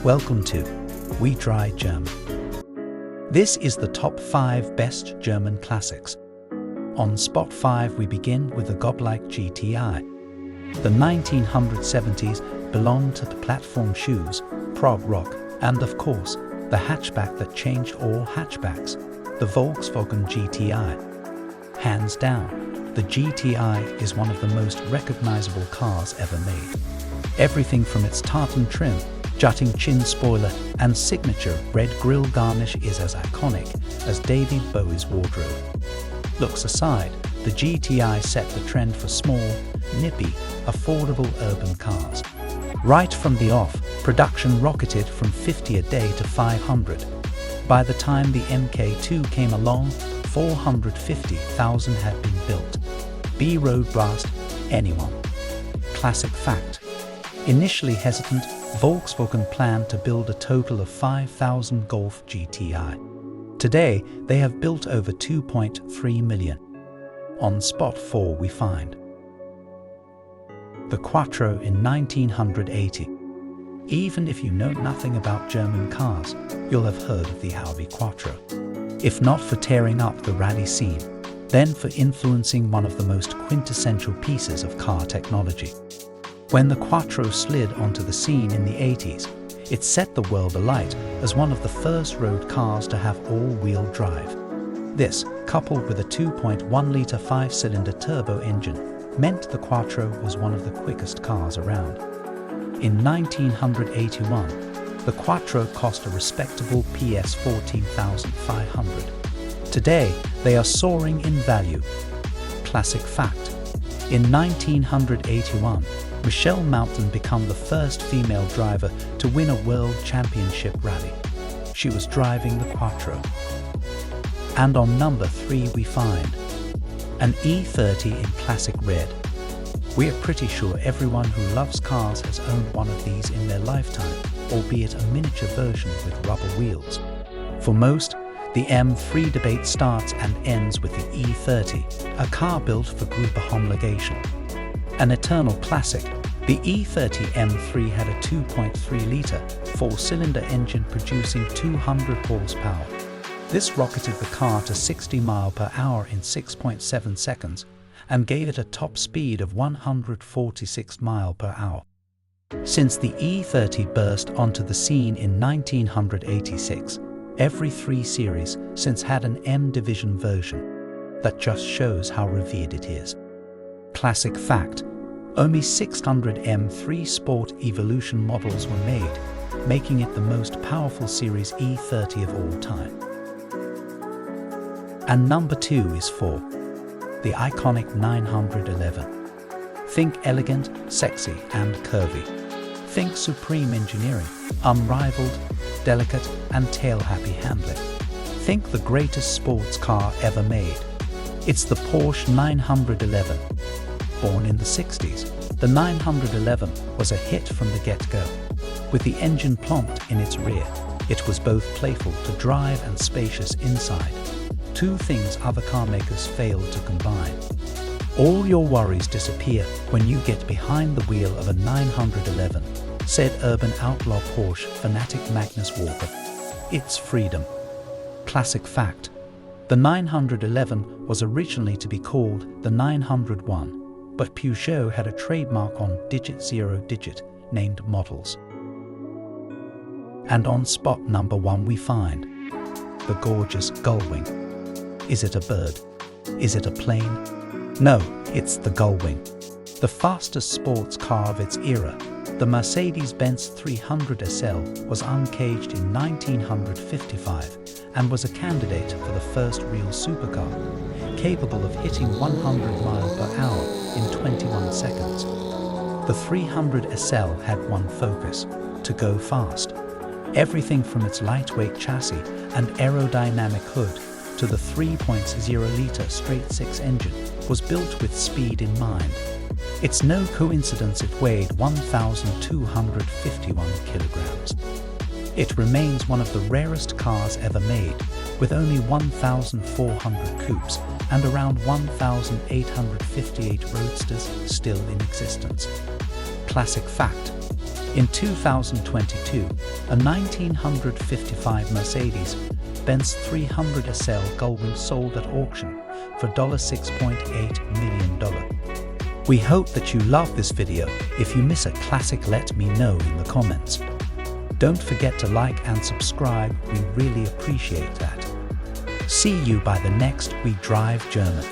Welcome to We Try German. This is the top 5 best German classics. On spot 5 we begin with the godlike GTI. The 1970s belonged to the platform shoes, prog rock, and of course, the hatchback that changed all hatchbacks, the Volkswagen GTI. Hands down, the GTI is one of the most recognizable cars ever made. Everything from its tartan trim, jutting chin spoiler, and signature red grille garnish is as iconic as David Bowie's wardrobe. Looks aside, the GTI set the trend for small, nippy, affordable urban cars. Right from the off, production rocketed from 50 a day to 500. By the time the MK2 came along, 450,000 had been built. B-road blast, anyone. Classic fact. Initially hesitant, Volkswagen planned to build a total of 5,000 Golf GTI. Today, they have built over 2.3 million. On spot 4 we find the Quattro in 1980. Even if you know nothing about German cars, you'll have heard of the Audi Quattro. If not for tearing up the rally scene, then for influencing one of the most quintessential pieces of car technology. When the Quattro slid onto the scene in the 80s, it set the world alight as one of the first road cars to have all-wheel drive. This, coupled with a 2.1-litre 5-cylinder turbo engine, meant the Quattro was one of the quickest cars around. In 1981, the Quattro cost a respectable PS 14,500. Today, they are soaring in value. Classic fact. In 1981, Michelle Mountain became the first female driver to win a world championship rally. She was driving the Quattro. And on number 3 we find an E30 in classic red. We're pretty sure everyone who loves cars has owned one of these in their lifetime, albeit a miniature version with rubber wheels. For most, the M3 debate starts and ends with the E30, a car built for group homologation. An eternal classic, the E30 M3 had a 2.3-litre, 4-cylinder engine producing 200 horsepower. This rocketed the car to 60 miles per hour in 6.7 seconds and gave it a top speed of 146 miles per hour. Since the E30 burst onto the scene in 1986, every 3 series since had an M division version. That just shows how revered it is. Classic fact. Only 600 M3 Sport Evolution models were made, making it the most powerful Series E30 of all time. And number 2 is for the iconic 911. Think elegant, sexy, and curvy. Think supreme engineering, unrivaled, delicate, and tail-happy handling. Think the greatest sports car ever made. It's the Porsche 911. Born in the 60s, the 911 was a hit from the get-go. With the engine plonked in its rear, it was both playful to drive and spacious inside. 2 things other car makers failed to combine. All your worries disappear when you get behind the wheel of a 911, said urban outlaw Porsche fanatic Magnus Walker. It's freedom. Classic fact. The 911 was originally to be called the 901. But Peugeot had a trademark on digit named models. And on spot number 1 we find the gorgeous Gullwing. Is it a bird? Is it a plane? No, it's the Gullwing. The fastest sports car of its era, the Mercedes-Benz 300 SL was uncaged in 1955 and was a candidate for the first real supercar, capable of hitting 100 miles per hour in 21 seconds. The 300 SL had one focus: to go fast. Everything from its lightweight chassis and aerodynamic hood to the 3.0-litre straight-six engine was built with speed in mind. It's no coincidence it weighed 1,251 kilograms. It remains one of the rarest cars ever made, with only 1,400 coupes and around 1,858 roadsters still in existence. Classic fact. In 2022, a 1955 Mercedes-Benz 300 SL Gullwing sold at auction for $6.8 million. We hope that you love this video. If you miss a classic, let me know in the comments. Don't forget to like and subscribe, we really appreciate that. See you by the next We Drive German.